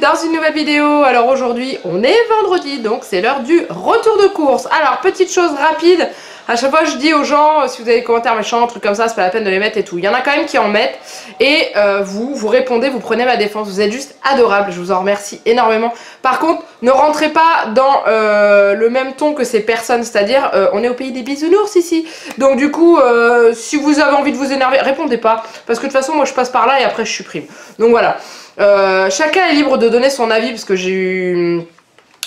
dans une nouvelle vidéo. Alors aujourd'hui on est vendredi, donc c'est l'heure du retour de course. Alors petite chose rapide, à chaque fois je dis aux gens, si vous avez des commentaires méchants, trucs comme ça, c'est pas la peine de les mettre et tout. Il y en a quand même qui en mettent et vous répondez, vous prenez ma défense, vous êtes juste adorables, je vous en remercie énormément. Par contre, ne rentrez pas dans le même ton que ces personnes, c'est-à-dire on est au pays des bisounours ici. Donc du coup, si vous avez envie de vous énerver, répondez pas, parce que de toute façon moi je passe par là et après je supprime. Donc voilà. Chacun est libre de donner son avis parce que j'ai eu...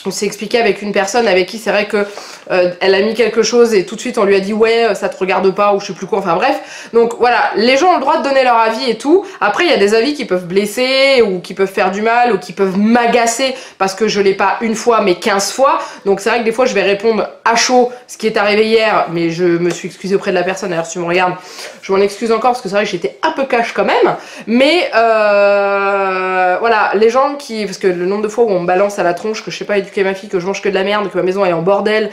On s'est expliqué avec une personne avec qui c'est vrai que elle a mis quelque chose et tout de suite on lui a dit ouais ça te regarde pas ou je sais plus quoi, enfin bref. Donc voilà, les gens ont le droit de donner leur avis et tout. Après il y a des avis qui peuvent blesser ou qui peuvent faire du mal ou qui peuvent m'agacer parce que je l'ai pas une fois mais 15 fois. Donc c'est vrai que des fois je vais répondre à chaud ce qui est arrivé hier, mais je me suis excusée auprès de la personne. D'ailleurs si tu me regardes, je m'en excuse encore parce que c'est vrai que j'étais un peu cash quand même. Mais voilà, les gens qui... Parce que le nombre de fois où on me balance à la tronche que je sais pas éduquer ma fille, que je mange que de la merde, que ma maison est en bordel,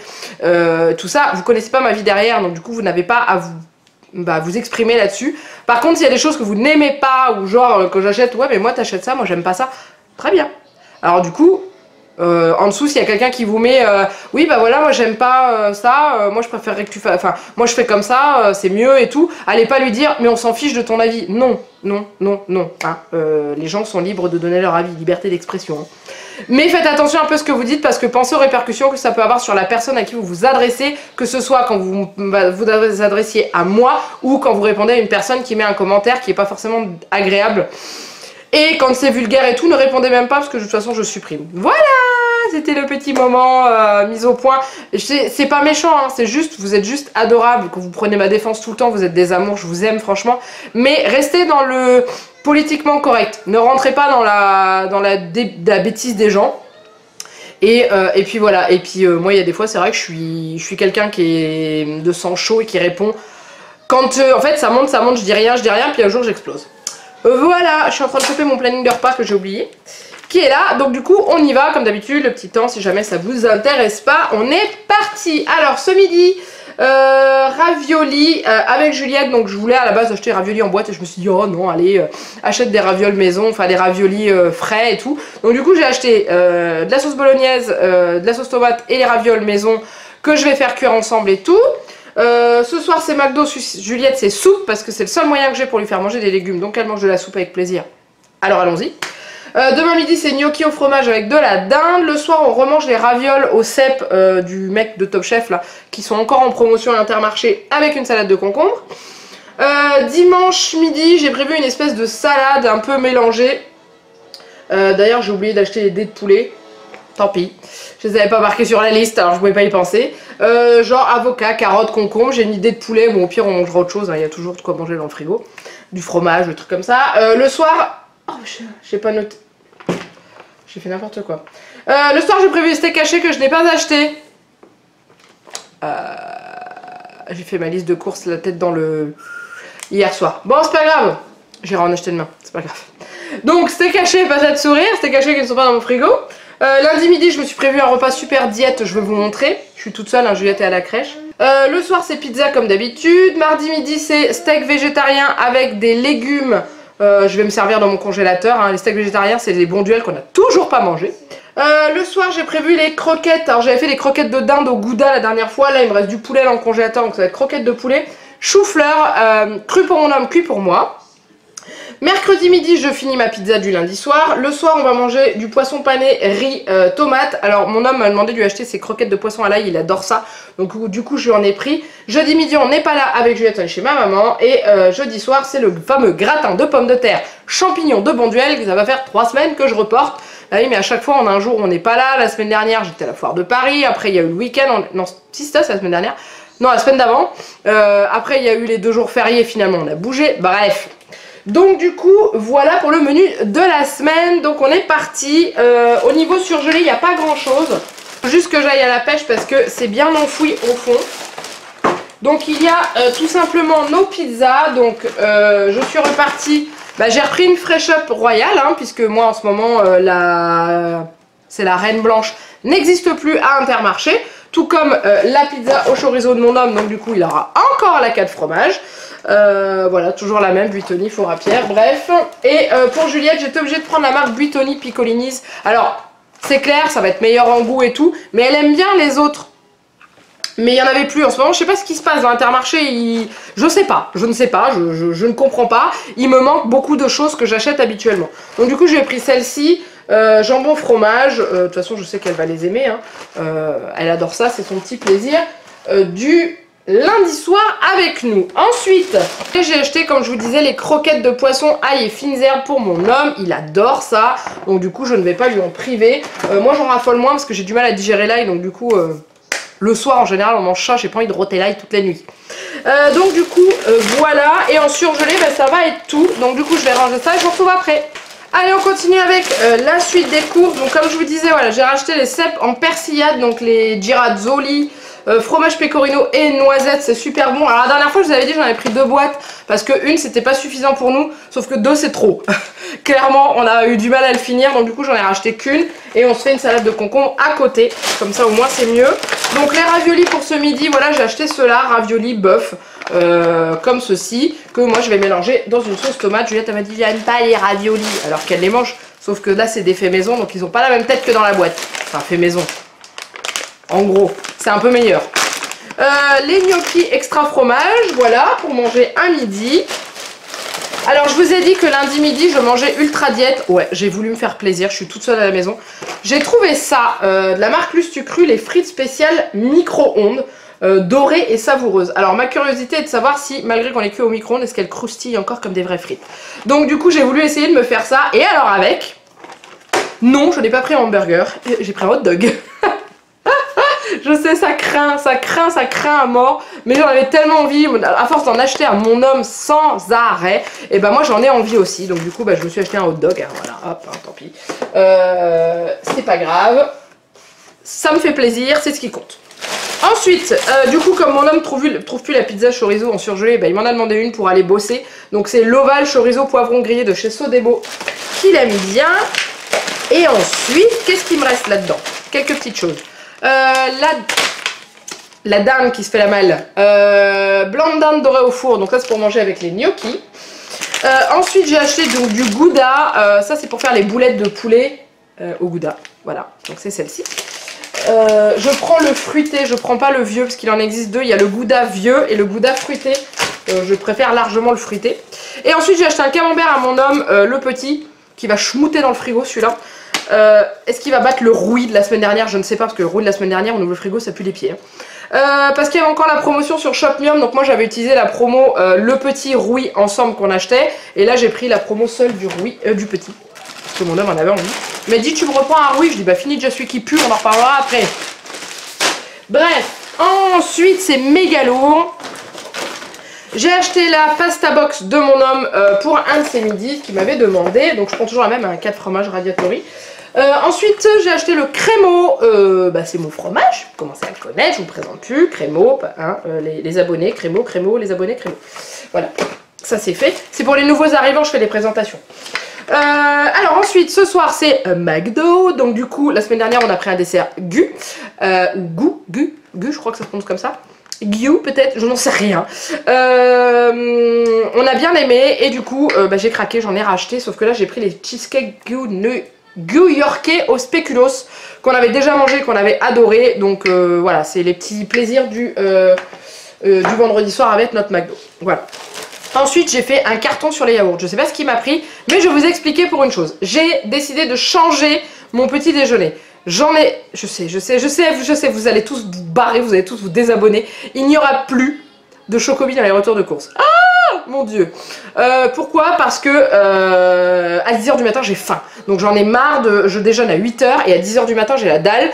tout ça, vous connaissez pas ma vie derrière, donc du coup vous n'avez pas à vous exprimer là-dessus. Par contre s'il y a des choses que vous n'aimez pas, ou genre que j'achète, ouais mais moi t'achètes ça, moi j'aime pas ça, très bien. Alors du coup, en dessous s'il y a quelqu'un qui vous met oui bah voilà moi j'aime pas ça, moi je préférerais que tu fasses, enfin moi je fais comme ça, c'est mieux et tout, allez pas lui dire mais on s'en fiche de ton avis, non, non, non, non, hein. Les gens sont libres de donner leur avis, liberté d'expression, hein. Mais faites attention un peu à ce que vous dites parce que pensez aux répercussions que ça peut avoir sur la personne à qui vous vous adressez, que ce soit quand vous vous adressiez à moi ou quand vous répondez à une personne qui met un commentaire qui n'est pas forcément agréable. Et quand c'est vulgaire et tout, ne répondez même pas parce que de toute façon je supprime. Voilà, c'était le petit moment mis au point. C'est pas méchant, hein, c'est juste, vous êtes juste adorables, que vous prenez ma défense tout le temps, vous êtes des amours, je vous aime franchement. Mais restez dans le politiquement correct, ne rentrez pas dans la bêtise des gens. Et puis voilà, et puis moi il y a des fois c'est vrai que je suis quelqu'un qui est de sang chaud et qui répond. Quand en fait ça monte, je dis rien, puis un jour j'explose. Voilà, je suis en train de choper mon planning de repas que j'ai oublié, qui est là, donc du coup on y va comme d'habitude, le petit temps si jamais ça vous intéresse pas, on est parti. Alors ce midi, ravioli avec Juliette, donc je voulais à la base acheter ravioli en boîte et je me suis dit oh non allez, achète des ravioles maison, enfin des raviolis frais et tout. Donc du coup j'ai acheté de la sauce bolognaise, de la sauce tomate et les ravioles maison que je vais faire cuire ensemble et tout. Ce soir c'est McDo, Juliette c'est soupe parce que c'est le seul moyen que j'ai pour lui faire manger des légumes, donc elle mange de la soupe avec plaisir. Alors allons-y. Demain midi c'est gnocchi au fromage avec de la dinde. Le soir on remange les ravioles au cèpe du mec de Top Chef là, qui sont encore en promotion à l'Intermarché avec une salade de concombre. Dimanche midi j'ai prévu une espèce de salade un peu mélangée. D'ailleurs j'ai oublié d'acheter les dés de poulet. Tant pis, je les avais pas marqués sur la liste alors je pouvais pas y penser. Genre avocat, carottes, concombre, j'ai une idée de poulet, bon au pire on mangera autre chose, hein, il y a toujours de quoi manger dans le frigo. Du fromage, des trucs comme ça. Le soir, oh j'ai pas noté, j'ai fait n'importe quoi. Le soir j'ai prévu des steaks hachés que je n'ai pas acheté. J'ai fait ma liste de courses la tête dans le... hier soir. Bon c'est pas grave, j'irai en acheter demain, c'est pas grave. Donc steak haché, patates sourire, steak haché qui ne sont pas dans mon frigo. Lundi midi je me suis prévu un repas super diète, je vais vous montrer. Je suis toute seule, hein, Juliette est à la crèche. Le soir c'est pizza comme d'habitude. Mardi midi c'est steak végétarien avec des légumes. Je vais me servir dans mon congélateur, hein. Les steaks végétariens c'est des bons duels qu'on n'a toujours pas mangé. Le soir j'ai prévu les croquettes. Alors j'avais fait les croquettes de dinde au gouda la dernière fois. Là il me reste du poulet dans le congélateur, donc ça va être croquettes de poulet. Chou-fleur, cru pour mon homme, cuit pour moi. Mercredi midi je finis ma pizza du lundi soir. Le soir on va manger du poisson pané, riz, tomate. Alors mon homme m'a demandé de lui acheter ses croquettes de poisson à l'ail, il adore ça. Donc du coup je lui en ai pris. Jeudi midi on n'est pas là avec Juliette, on est chez ma maman. Et jeudi soir c'est le fameux gratin de pommes de terre, champignons de Bonduel. Ça va faire 3 semaines que je reporte. Ah oui mais à chaque fois on a un jour où on n'est pas là. La semaine dernière j'étais à la foire de Paris. Après il y a eu le week-end, non si c'était la semaine dernière. Non la semaine d'avant. Après il y a eu les 2 jours fériés, finalement on a bougé. Bref. Donc du coup voilà pour le menu de la semaine. Donc on est parti. Au niveau surgelé il n'y a pas grand chose. Juste que j'aille à la pêche parce que c'est bien enfoui au fond. Donc il y a tout simplement nos pizzas. Donc je suis repartie. J'ai repris une Fresh Up royale, hein, puisque moi en ce moment c'est la Reine Blanche n'existe plus à Intermarché. tout comme la pizza au chorizo de mon homme, donc du coup il aura encore la 4 fromages. Voilà, toujours la même, Buitoni, Fora-Pierre, bref. Et pour Juliette, j'étais obligée de prendre la marque Buitoni Piccolini's. Alors, c'est clair, ça va être meilleur en goût et tout, mais elle aime bien les autres. Mais il n'y en avait plus en ce moment, je sais pas ce qui se passe dans l'Intermarché, je sais pas, je ne sais pas, je ne comprends pas. Il me manque beaucoup de choses que j'achète habituellement. Donc du coup j'ai pris celle-ci, jambon fromage, de toute façon je sais qu'elle va les aimer, hein. Elle adore ça, c'est son petit plaisir du lundi soir avec nous. Ensuite, j'ai acheté, comme je vous disais, les croquettes de poisson ail et fines herbes pour mon homme, il adore ça, donc du coup je ne vais pas lui en priver. Moi j'en raffole moins parce que j'ai du mal à digérer l'ail, donc du coup... le soir en général on mange ça, j'ai pas envie de rôter l'ail toute la nuit. Donc du coup voilà, et en surgelé bah, ça va être tout. Donc du coup je vais ranger ça et je vous retrouve après. Allez, on continue avec la suite des courses. Donc comme je vous disais, voilà, j'ai racheté les cèpes en persillade, donc les Girazzoli, fromage pecorino et noisettes, c'est super bon. Alors la dernière fois je vous avais dit j'en avais pris 2 boîtes parce que une c'était pas suffisant pour nous, sauf que 2 c'est trop. Clairement on a eu du mal à le finir, donc du coup j'en ai racheté qu'une et on se fait une salade de concombre à côté, comme ça au moins c'est mieux. Donc les raviolis pour ce midi, voilà, j'ai acheté ceux-là, raviolis bœuf, comme ceci, que moi je vais mélanger dans une sauce tomate. Juliette elle m'a dit j'aime pas les raviolis, alors qu'elle les mange, sauf que là c'est des faits maison, donc ils ont pas la même tête que dans la boîte. Enfin fait maison. En gros, c'est un peu meilleur. Les gnocchis extra fromage, voilà, pour manger un midi. Alors, je vous ai dit que lundi midi, je mangeais ultra diète. Ouais, j'ai voulu me faire plaisir, je suis toute seule à la maison. J'ai trouvé ça, de la marque Lustucru, les frites spéciales micro-ondes, dorées et savoureuses. Alors, ma curiosité est de savoir si, malgré qu'on les cuit au micro-ondes, est-ce qu'elles croustillent encore comme des vraies frites. Donc, du coup, j'ai voulu essayer de me faire ça. Et alors, avec... Non, je n'ai pas pris un hamburger, j'ai pris un hot dog. Je sais, ça craint à mort, mais j'en avais tellement envie, à force d'en acheter à mon homme sans arrêt, et ben moi j'en ai envie aussi, donc du coup bah, je me suis acheté un hot dog, hein, voilà, hop, hein, tant pis. C'est pas grave, ça me fait plaisir, c'est ce qui compte. Ensuite, du coup comme mon homme trouve plus la pizza chorizo en surgelé, bah, il m'en a demandé une pour aller bosser, donc c'est l'ovale chorizo poivron grillé de chez Sodebo, qu'il aime bien. Et ensuite, qu'est-ce qu'il me reste là-dedans? Quelques petites choses. La dinde qui se fait la malle, blanc de dinde doré au four, donc ça c'est pour manger avec les gnocchis. Ensuite j'ai acheté donc du gouda, ça c'est pour faire les boulettes de poulet au gouda, voilà, donc c'est celle-ci. Je prends le fruité, je prends pas le vieux parce qu'il en existe 2, il y a le gouda vieux et le gouda fruité, je préfère largement le fruité. Et ensuite j'ai acheté un camembert à mon homme, le petit, qui va schmouter dans le frigo celui-là. Est-ce qu'il va battre le rouille de la semaine dernière? Je ne sais pas, parce que le rouille de la semaine dernière on ouvre le frigo, ça pue les pieds, hein. Parce qu'il y avait encore la promotion sur Shopmium, donc moi j'avais utilisé la promo le petit rouille ensemble qu'on achetait, et là j'ai pris la promo seule du rouille, du petit, parce que mon homme en avait envie. Il m'a dit tu me reprends un rouille, je dis bah fini déjà celui qui pue, on en reparlera après. Bref, ensuite c'est méga lourd. J'ai acheté la pasta box de mon homme pour un de ses midis qu'il m'avait demandé, donc je prends toujours la même, un 4 fromages Radiatori. Ensuite j'ai acheté le crémeau, bah, c'est mon fromage, vous commencez à le connaître, je vous présente plus, crémeau, hein, les abonnés, crémeau, les abonnés, crémeau. Voilà, ça c'est fait, c'est pour les nouveaux arrivants, je fais les présentations. Alors ensuite ce soir c'est McDo, donc du coup la semaine dernière on a pris un dessert Gu, Gu, je crois que ça se prononce comme ça. Gu peut-être, je n'en sais rien. On a bien aimé et du coup bah, j'ai craqué, j'en ai racheté, sauf que là j'ai pris les cheesecake Gu yorkais au spéculoos qu'on avait déjà mangé, qu'on avait adoré, donc voilà, c'est les petits plaisirs du vendredi soir avec notre McDo. Voilà. Ensuite j'ai fait un carton sur les yaourts, je sais pas ce qui m'a pris, mais je vais vous expliquer pour une chose. J'ai décidé de changer mon petit déjeuner. J'en ai, je sais, vous allez tous vous barrer, vous allez tous vous désabonner. Il n'y aura plus de Chocobi dans les retours de course. Ah mon dieu. Pourquoi? Parce que à 10 h du matin j'ai faim. Donc j'en ai marre je déjeune à 8 h et à 10 h du matin j'ai la dalle.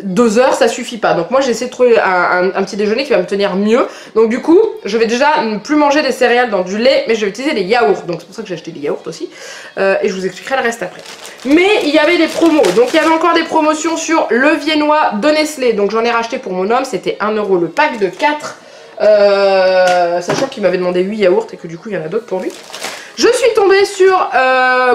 2 heures ça suffit pas, donc moi j'ai essayé de trouver un petit déjeuner qui va me tenir mieux. Donc du coup je vais déjà ne plus manger des céréales dans du lait, mais je vais utiliser les yaourts, donc c'est pour ça que j'ai acheté des yaourts aussi, et je vous expliquerai le reste après. Mais il y avait des promos, donc il y avait encore des promotions sur le viennois de Nestlé, donc j'en ai racheté pour mon homme, c'était 1 € le pack de 4, sachant qu'il m'avait demandé 8 yaourts et que du coup il y en a d'autres pour lui. Je suis tombée sur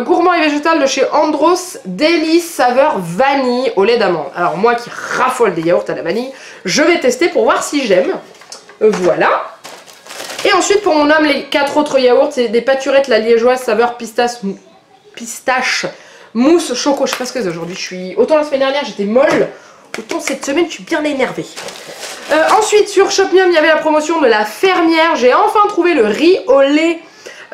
Gourmand et Végétal de chez Andros, Délice saveur vanille au lait d'amande. Alors moi qui raffole des yaourts à la vanille, je vais tester pour voir si j'aime. Voilà. Et ensuite pour mon homme, les 4 autres yaourts, c'est des pâturettes la liégeoise saveur pistache mousse choco. Je sais pas ce que c'est aujourd'hui. Autant la semaine dernière j'étais molle, autant cette semaine je suis bien énervée. Ensuite sur Shopmium il y avait la promotion de la fermière. J'ai enfin trouvé le riz au lait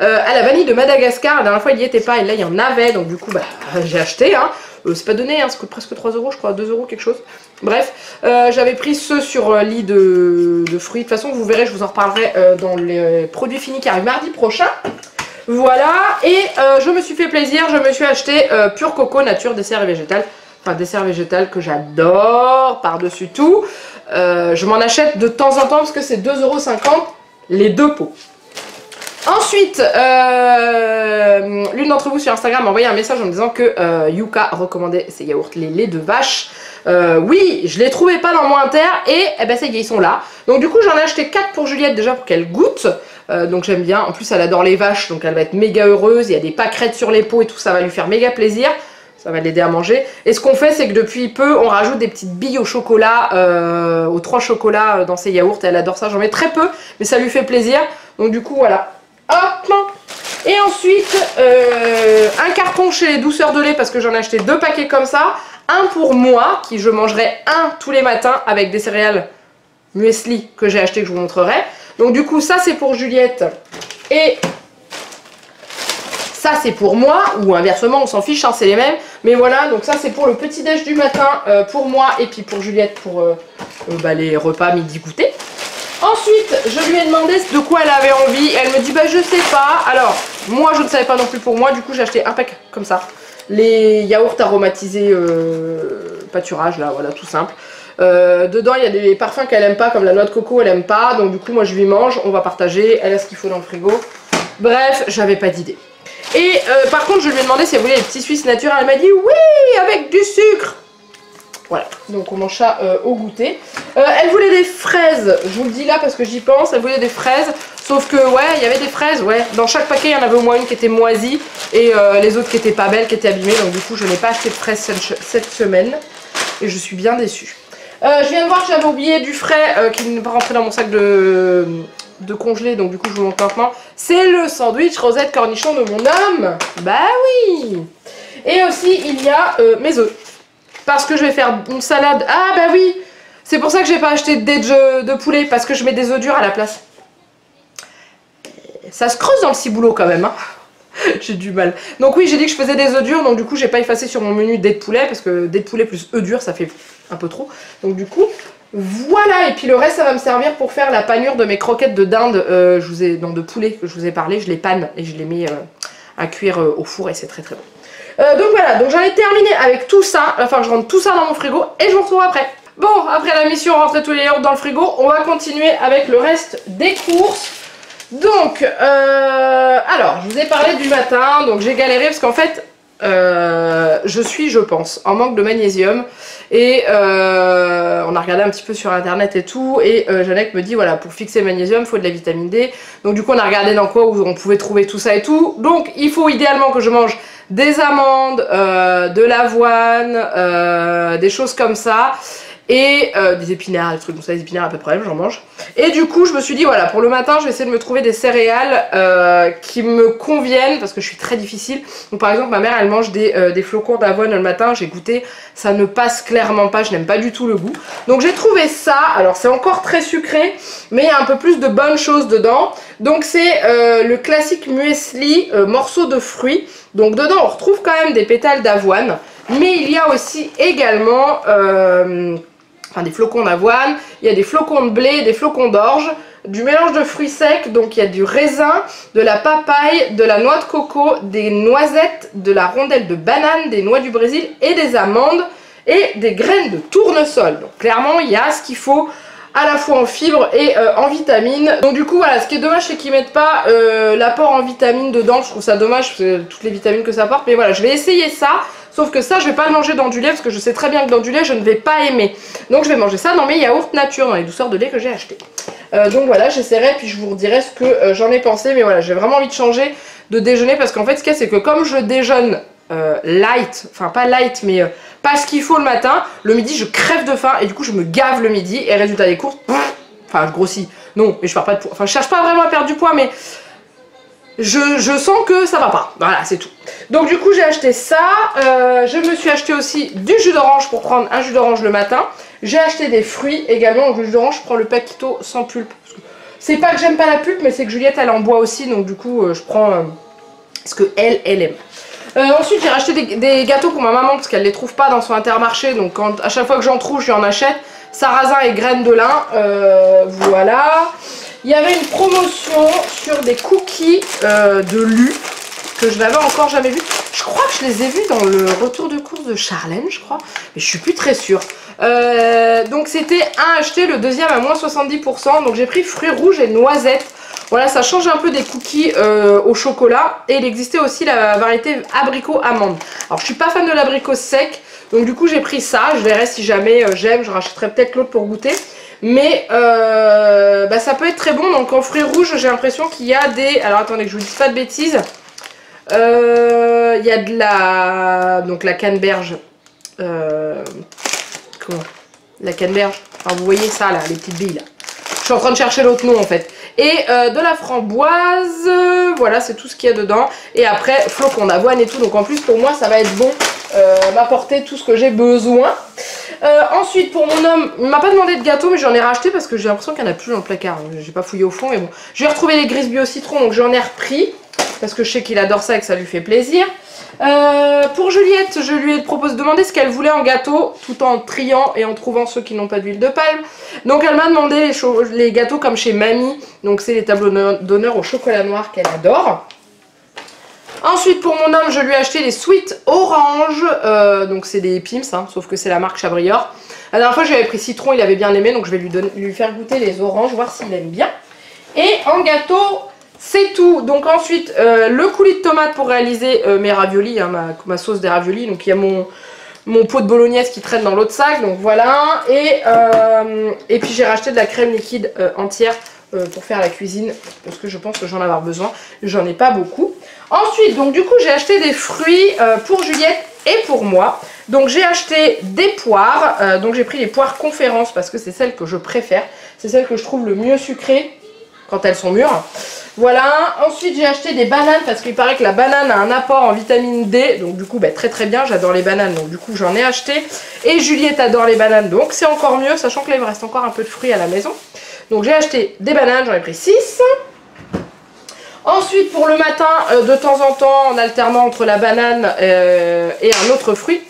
à la vanille de Madagascar. La dernière fois il n'y était pas et là il y en avait, donc du coup bah, j'ai acheté. Hein. C'est pas donné, hein, ça coûte presque 3 € je crois, 2 € quelque chose. Bref, j'avais pris ceux sur lit de fruits. De toute façon vous verrez, je vous en reparlerai dans les produits finis qui arrivent mardi prochain. Voilà, et je me suis fait plaisir, je me suis acheté Pur Coco Nature dessert et végétal. Enfin dessert végétal que j'adore par-dessus tout. Je m'en achète de temps en temps parce que c'est 2,50 € les 2 pots. Ensuite, l'une d'entre vous sur Instagram m'a envoyé un message en me disant que Yuka recommandait ses yaourts, les laits de vache. Oui, je les trouvais pas dans mon inter et eh ben ça y est, ils sont là. Donc du coup j'en ai acheté 4 pour Juliette déjà pour qu'elle goûte. Donc j'aime bien, en plus elle adore les vaches donc elle va être méga heureuse. Il y a des pâquerettes sur les pots et tout, ça va lui faire méga plaisir. Ça va l'aider à manger. Et ce qu'on fait, c'est que depuis peu, on rajoute des petites billes au chocolat, aux 3 chocolats dans ses yaourts. Elle adore ça. J'en mets très peu, mais ça lui fait plaisir. Donc du coup, voilà. Hop! Et ensuite, un carton chez les douceurs de lait, parce que j'en ai acheté 2 paquets comme ça. Un pour moi, qui je mangerai un tous les matins avec des céréales muesli que j'ai acheté, que je vous montrerai. Donc du coup, ça c'est pour Juliette. Et ça c'est pour moi, ou inversement on s'en fiche, hein, c'est les mêmes. Mais voilà, donc ça c'est pour le petit déj du matin pour moi et puis pour Juliette pour bah, les repas midi goûter. Ensuite je lui ai demandé de quoi elle avait envie, elle me dit bah je sais pas. Alors moi je ne savais pas non plus pour moi, du coup j'ai acheté un pack comme ça. Les yaourts aromatisés pâturage là, voilà tout simple. Dedans il y a des parfums qu'elle aime pas comme la noix de coco, elle aime pas. Donc du coup moi je lui mange, on va partager, elle a ce qu'il faut dans le frigo. Bref, j'avais pas d'idée. Et par contre je lui ai demandé si elle voulait les petits Suisses naturels, elle m'a dit oui avec du sucre. Voilà, donc on mange ça au goûter. Elle voulait des fraises, je vous le dis là parce que j'y pense, elle voulait des fraises. Sauf que ouais, il y avait des fraises, ouais. Dans chaque paquet il y en avait au moins une qui était moisie et les autres qui étaient pas belles, qui étaient abîmées. Donc du coup je n'ai pas acheté de fraises cette semaine et je suis bien déçue. Je viens de voir que j'avais oublié du frais qui n'est pas rentré dans mon sac de congelé, donc du coup je vous montre maintenant. C'est le sandwich rosette cornichon de mon homme. Bah oui. Et aussi il y a mes œufs. Parce que je vais faire une salade. Ah bah oui. C'est pour ça que j'ai pas acheté de poulet, parce que je mets des œufs durs à la place. Ça se creuse dans le ciboulot quand même, hein. J'ai du mal. Donc oui, j'ai dit que je faisais des œufs durs, donc du coup j'ai pas effacé sur mon menu dés de poulet, parce que dés de poulet plus œufs durs ça fait un peu trop. Donc du coup, voilà. Et puis le reste ça va me servir pour faire la panure de mes croquettes de dinde, de poulet que je vous ai parlé. Je les panne et je les mets à cuire au four et c'est très très bon. Donc voilà, donc j'en ai terminé avec tout ça. Il va falloir que je rentre tout ça dans mon frigo et je vous retrouve après. Bon, après la mission rentrer tous les yaourts dans le frigo, on va continuer avec le reste des courses. Donc, alors, je vous ai parlé du matin, donc j'ai galéré parce qu'en fait, je suis, je pense, en manque de magnésium. Et on a regardé un petit peu sur internet et tout, et Jeannette me dit, voilà, pour fixer le magnésium, il faut de la vitamine D. Donc du coup, on a regardé dans quoi où on pouvait trouver tout ça et tout. Donc, il faut idéalement que je mange des amandes, de l'avoine, des choses comme ça. Et des épinards, des trucs comme ça, des épinards à peu de problème, j'en mange. Et du coup je me suis dit voilà, pour le matin je vais essayer de me trouver des céréales qui me conviennent, parce que je suis très difficile. Donc par exemple ma mère elle mange des flocons d'avoine le matin, j'ai goûté, ça ne passe clairement pas, je n'aime pas du tout le goût. Donc j'ai trouvé ça, alors c'est encore très sucré, mais il y a un peu plus de bonnes choses dedans. Donc c'est le classique muesli, morceau de fruits. Donc dedans on retrouve quand même des pétales d'avoine, mais il y a aussi également des flocons d'avoine, il y a des flocons de blé, des flocons d'orge, du mélange de fruits secs, donc il y a du raisin, de la papaye, de la noix de coco, des noisettes, de la rondelle de banane, des noix du Brésil et des amandes et des graines de tournesol. Donc clairement il y a ce qu'il faut à la fois en fibres et en vitamines. Donc du coup voilà, ce qui est dommage c'est qu'ils mettent pas l'apport en vitamines dedans, je trouve ça dommage parce que toutes les vitamines que ça apporte, mais voilà, je vais essayer ça. Sauf que ça je vais pas le manger dans du lait parce que je sais très bien que dans du lait je ne vais pas aimer. Donc je vais manger ça dans mes yaourts nature, dans les douceurs de lait que j'ai acheté. Donc voilà, j'essaierai puis je vous redirai ce que j'en ai pensé. Mais voilà, j'ai vraiment envie de changer de déjeuner parce qu'en fait ce qu'il y a c'est que comme je déjeune light, enfin pas light mais pas ce qu'il faut le matin, le midi je crève de faim et du coup je me gave le midi et résultat des courses, enfin je grossis, non mais je perds pas de poids, enfin je cherche pas vraiment à perdre du poids mais je sens que ça va pas, voilà c'est tout. Donc du coup j'ai acheté ça, je me suis acheté aussi du jus d'orange pour prendre un jus d'orange le matin, j'ai acheté des fruits également, donc le jus d'orange je prends le Paquito sans pulpe, c'est pas que j'aime pas la pulpe mais c'est que Juliette elle en boit aussi donc du coup je prends ce que elle aime. Ensuite j'ai racheté des gâteaux pour ma maman parce qu'elle les trouve pas dans son Intermarché, donc à chaque fois que j'en trouve je lui en achète. Sarrasin et graines de lin, voilà. Il y avait une promotion sur des cookies de Lu que je n'avais encore jamais vu. Je crois que je les ai vus dans le retour de course de Charlène, je crois, mais je suis plus très sûre. Donc c'était un acheté, le deuxième à moins 70%, donc j'ai pris fruits rouges et noisettes. Voilà, ça change un peu des cookies au chocolat. Et il existait aussi la variété abricot amande. Alors je suis pas fan de l'abricot sec, donc du coup j'ai pris ça. Je verrai si jamais j'aime, je rachèterai peut-être l'autre pour goûter. Mais bah, ça peut être très bon. Donc en fruits rouges j'ai l'impression qu'il y a des... Alors attendez que je vous dise pas de bêtises. Il y a de la... Donc la canneberge. Comment? La canneberge. Enfin vous voyez ça là, les petites billes là. Je suis en train de chercher l'autre nom en fait. Et de la framboise, voilà c'est tout ce qu'il y a dedans. Et après flocons d'avoine et tout, donc en plus pour moi ça va être bon, m'apporter tout ce que j'ai besoin. Ensuite pour mon homme, il m'a pas demandé de gâteau mais j'en ai racheté parce que j'ai l'impression qu'il n'y en a plus dans le placard. J'ai pas fouillé au fond mais bon. Je vais retrouver les Grisby au citron donc j'en ai repris. Parce que je sais qu'il adore ça et que ça lui fait plaisir. Pour Juliette, je lui ai demandé ce qu'elle voulait en gâteau, tout en triant et en trouvant ceux qui n'ont pas d'huile de palme. Donc elle m'a demandé les gâteaux comme chez Mamie. Donc c'est les tableaux d'honneur au chocolat noir qu'elle adore. Ensuite pour mon homme, je lui ai acheté les Sweet Orange. Donc c'est des Pim's, hein, sauf que c'est la marque Chabrior. La dernière fois j'avais pris citron, il avait bien aimé. Donc je vais lui faire goûter les oranges, voir s'il aime bien. Et en gâteau... c'est tout. Donc ensuite le coulis de tomate pour réaliser mes raviolis, hein, ma sauce des raviolis. Donc il y a mon pot de bolognaise qui traîne dans l'autre sac. Donc voilà. Et puis j'ai racheté de la crème liquide entière pour faire la cuisine. Parce que je pense que j'en ai besoin. J'en ai pas beaucoup. Ensuite donc du coup j'ai acheté des fruits pour Juliette et pour moi. Donc j'ai acheté des poires. Donc j'ai pris les poires conférence parce que c'est celles que je préfère. C'est celles que je trouve le mieux sucrées quand elles sont mûres. Voilà, ensuite j'ai acheté des bananes parce qu'il paraît que la banane a un apport en vitamine D. Donc du coup bah, très très bien, j'adore les bananes donc du coup j'en ai acheté. Et Juliette adore les bananes donc c'est encore mieux, sachant que là il me reste encore un peu de fruits à la maison. Donc j'ai acheté des bananes, j'en ai pris 6. Ensuite pour le matin, de temps en temps en alternant entre la banane et un autre fruit,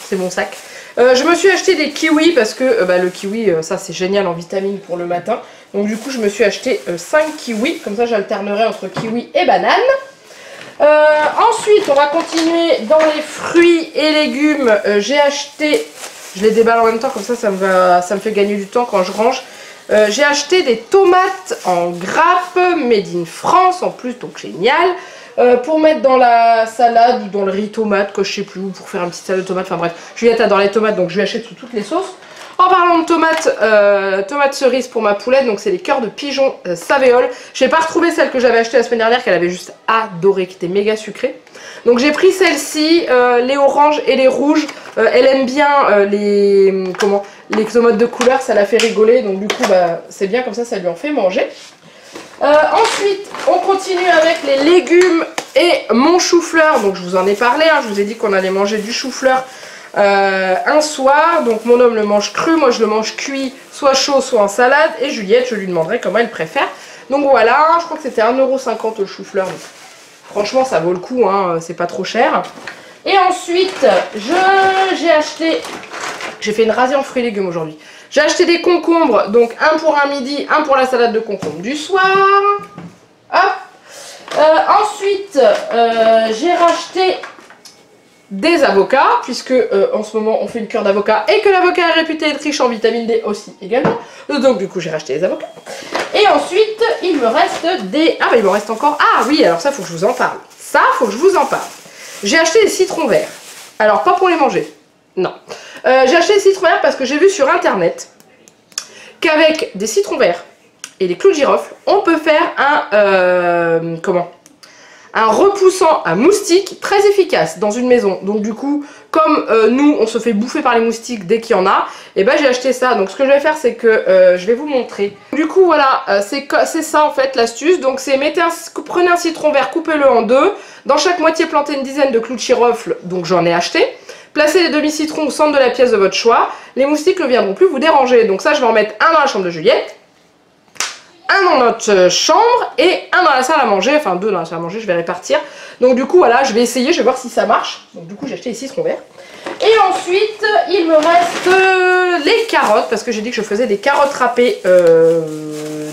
c'est mon sac. Je me suis acheté des kiwis parce que le kiwi ça c'est génial en vitamines pour le matin. Donc du coup je me suis acheté 5 kiwis, comme ça j'alternerai entre kiwi et banane. Ensuite on va continuer dans les fruits et légumes. J'ai acheté, je les déballe en même temps comme ça me fait gagner du temps quand je range. J'ai acheté des tomates en grappe, made in France en plus, donc génial. Pour mettre dans la salade ou dans le riz tomate, que je sais plus, ou pour faire un petit salade de tomates, enfin bref. Juliette adore les tomates donc je lui achète sous toutes les sauces. En parlant de tomates, tomates cerises pour ma poulette, donc c'est les cœurs de pigeon Savéole. Je n'ai pas retrouvé celle que j'avais achetée la semaine dernière, qu'elle avait juste adoré, qui était méga sucrée. Donc j'ai pris celle-ci, les oranges et les rouges. Elle aime bien les tomates de couleur, ça la fait rigoler, donc du coup bah, c'est bien comme ça lui en fait manger. Ensuite on continue avec les légumes et mon chou-fleur. Donc je vous en ai parlé, hein, je vous ai dit qu'on allait manger du chou-fleur un soir. Donc mon homme le mange cru, moi je le mange cuit, soit chaud soit en salade. Et Juliette je lui demanderai comment elle préfère. Donc voilà, je crois que c'était 1,50 € le chou-fleur. Franchement ça vaut le coup, hein, c'est pas trop cher. Et ensuite j'ai acheté, j'ai fait une rasée en fruits et légumes aujourd'hui. J'ai acheté des concombres, donc un pour un midi, un pour la salade de concombre du soir. Hop. Ensuite, j'ai racheté des avocats, puisque en ce moment on fait une cure d'avocat et que l'avocat est réputé être riche en vitamine D aussi également. Donc du coup j'ai racheté des avocats. Et ensuite, il me reste des... Ah bah il me reste encore... Ah oui, alors ça faut que je vous en parle. Ça, faut que je vous en parle. J'ai acheté des citrons verts. Alors pas pour les manger, non. J'ai acheté des citrons verts parce que j'ai vu sur internet qu'avec des citrons verts, et les clous de girofle, on peut faire un repoussant à moustiques très efficace dans une maison. Donc du coup, comme nous, on se fait bouffer par les moustiques dès qu'il y en a, et ben j'ai acheté ça. Donc ce que je vais faire, c'est que je vais vous montrer. Du coup, voilà, c'est ça en fait l'astuce. Donc c'est prenez un citron vert, coupez-le en deux. Dans chaque moitié, plantez une dizaine de clous de girofle, donc j'en ai acheté. Placez les demi-citrons au centre de la pièce de votre choix. Les moustiques ne viendront plus vous déranger. Donc ça, je vais en mettre un dans la chambre de Juliette, un dans notre chambre et un dans la salle à manger. Enfin, deux dans la salle à manger, je vais répartir. Donc du coup, voilà, je vais essayer, je vais voir si ça marche. Donc du coup, j'ai acheté les citrons verts. Et ensuite, il me reste les carottes, parce que j'ai dit que je faisais des carottes râpées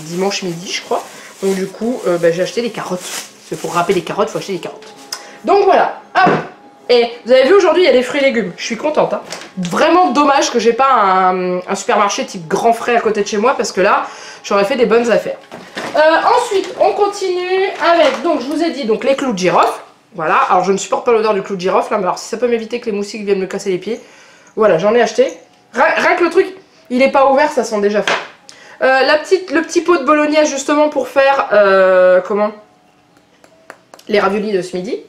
dimanche midi, je crois. Donc du coup, j'ai acheté les carottes. Parce que pour râper les carottes, il faut acheter des carottes. Donc voilà, hop. Et vous avez vu aujourd'hui il y a des fruits et légumes, je suis contente hein. Vraiment dommage que j'ai pas un supermarché type grand frais à côté de chez moi parce que là j'aurais fait des bonnes affaires. Ensuite on continue avec, donc je vous ai dit donc les clous de girofle. Voilà, alors je ne supporte pas l'odeur du clou de girofle là, mais alors si ça peut m'éviter que les moustiques viennent me casser les pieds. Voilà, j'en ai acheté. Rien que le truc, il est pas ouvert, ça sent déjà fort. Le petit pot de bolognaise justement pour faire les raviolis de ce midi.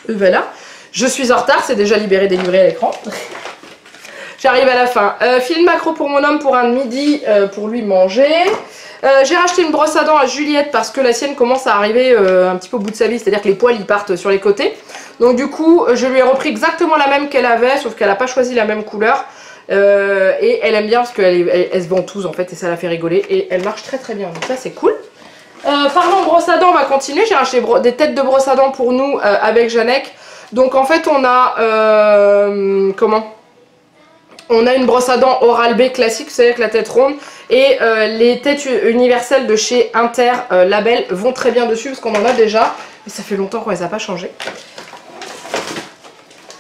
Voilà. Je suis en retard, c'est déjà libéré, délivré à l'écran. J'arrive à la fin. Filet de maquereau pour mon homme pour un midi pour lui manger. J'ai racheté une brosse à dents à Juliette parce que la sienne commence à arriver un petit peu au bout de sa vie, c'est-à-dire que les poils ils partent sur les côtés. Donc du coup, je lui ai repris exactement la même qu'elle avait, sauf qu'elle n'a pas choisi la même couleur. Et elle aime bien parce qu'elle se ventouse en fait et ça la fait rigoler. Et elle marche très très bien, donc ça c'est cool. Parlant de brosse à dents, on va continuer. J'ai racheté des têtes de brosse à dents pour nous avec Jeannette. Donc en fait on a on a une brosse à dents Oral-B classique, c'est avec la tête ronde, et les têtes universelles de chez Inter Label vont très bien dessus parce qu'on en a déjà, mais ça fait longtemps qu'on les a pas changées.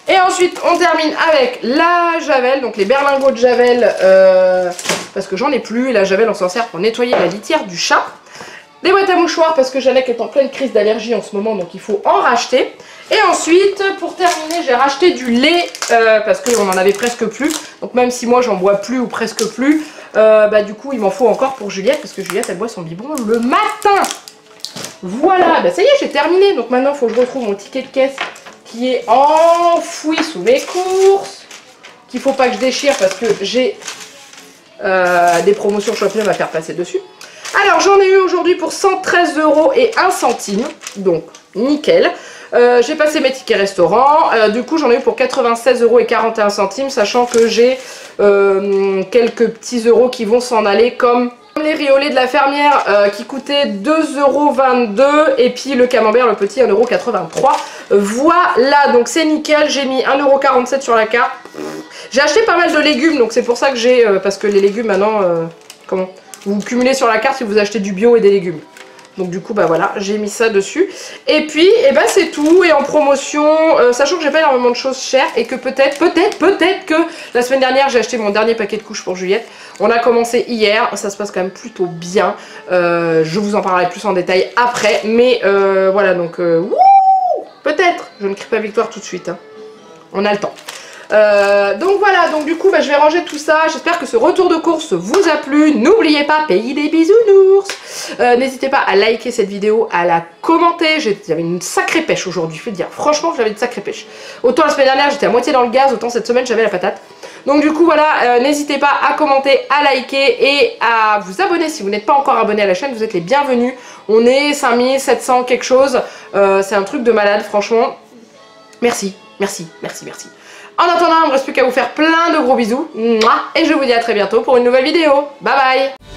Et ensuite on termine avec la javel, donc les berlingots de javel, parce que j'en ai plus, et la javel on s'en sert pour nettoyer la litière du chat. Des boîtes à mouchoirs parce que Jeannette est en pleine crise d'allergie en ce moment, donc il faut en racheter. Et ensuite, pour terminer, j'ai racheté du lait parce qu'on en avait presque plus. Donc même si moi j'en bois plus ou presque plus, du coup il m'en faut encore pour Juliette parce que Juliette elle boit son biberon le matin. Voilà, ça y est, j'ai terminé. Donc maintenant il faut que je retrouve mon ticket de caisse qui est enfoui sous mes courses, qu'il faut pas que je déchire parce que j'ai des promotions Shopnum à faire passer dessus. Alors j'en ai eu aujourd'hui pour 113 € et 1 centime, donc nickel. J'ai passé mes tickets restaurant, du coup j'en ai eu pour 96 € et 41 centimes, sachant que j'ai quelques petits euros qui vont s'en aller comme les riolets de la fermière qui coûtaient 2,22 € et puis le camembert le petit 1,83 €. Voilà, donc c'est nickel, j'ai mis 1,47 € sur la carte. J'ai acheté pas mal de légumes, donc c'est pour ça que j'ai, parce que les légumes maintenant, vous cumulez sur la carte si vous achetez du bio et des légumes. Donc du coup voilà, j'ai mis ça dessus. Et puis c'est tout. Et en promotion, sachant que j'ai pas énormément de choses chères et que peut-être que la semaine dernière j'ai acheté mon dernier paquet de couches pour Juliette. On a commencé hier, ça se passe quand même plutôt bien. Je vous en parlerai plus en détail après. Mais voilà, donc peut-être, je ne crie pas victoire tout de suite hein. On a le temps. Donc voilà, donc du coup je vais ranger tout ça. J'espère que ce retour de course vous a plu. N'oubliez pas, pays des bisounours. N'hésitez pas à liker cette vidéo, à la commenter. J'avais une sacrée pêche aujourd'hui, je peux te dire. Franchement j'avais une sacrée pêche. Autant la semaine dernière j'étais à moitié dans le gaz, autant cette semaine j'avais la patate. Donc du coup voilà, n'hésitez pas à commenter, à liker et à vous abonner si vous n'êtes pas encore abonné à la chaîne. Vous êtes les bienvenus. On est 5700 quelque chose. C'est un truc de malade franchement. Merci, merci, merci, merci. En attendant, il ne me reste plus qu'à vous faire plein de gros bisous. Et je vous dis à très bientôt pour une nouvelle vidéo. Bye bye!